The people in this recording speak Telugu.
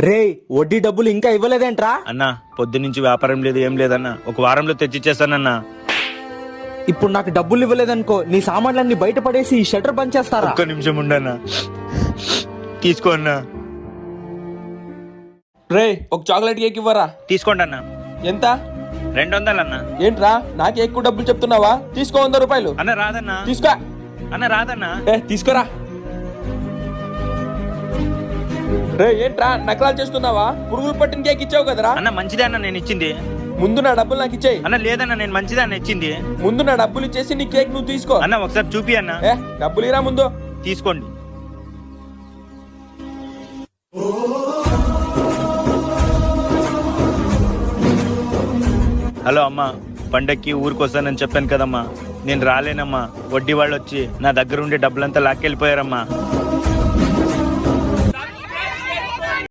రే వడ్డీ డబ్బులు ఇంకా ఇవ్వలేదేంట్రా? అన్నా పొద్దున్నుంచి వ్యాపారం లేదు ఏం లేదన్నా, ఒక వారంలో తెచ్చిచ్చేస్తానన్నా. ఇప్పుడు నాకు డబ్బులు ఇవ్వలేదనుకో నీ సామాన్లన్నీ బయట పడేసి ఈ షట్టర్ బంద్ చేస్తారా? ఒక్క నిమిషం ఉండన్నా, తీసుకో అన్నా. రే ఒక చాక్లెట్ కేక్ ఇవ్వరా. తీసుకోండి అన్నా. ఎంత? 200 అన్నా. ఏంట్రా నాకే ఎక్కువ డబ్బులు చెప్తున్నావా? తీసుకో 100 రూపాయలు. అన్న రాదన్నా. తీసుకో అన్న రాదన్నా. తీసుకోరా. రే ఏంట్రా నకరాలు చేస్తున్నావా? పురుగులు పట్టిన కేక్ ఇచ్చావు కదరా. అన్న మంచిదే అన్న నేను ఇచ్చింది. ముందు నా డబ్బులు నాకు ఇచ్చేయి. అన్న లేదన్నా నేను మంచిదే అన్న ఇచ్చింది. ముందు నా డబ్బులు ఇచ్చేసి నీ కేక్ నువ్వు తీసుకో. అన్న ఒకసారి చూపి అన్న. డబ్బులు ఇరా ముందు. తీసుకోండి. హలో అమ్మా, పండక్కి ఊరికి వస్తానని చెప్పాను కదమ్మా, నేను రాలేనమ్మా. వడ్డీ వాళ్ళు వచ్చి నా దగ్గర ఉండే డబ్బులంతా లాక్కెళ్ళిపోయారమ్మా.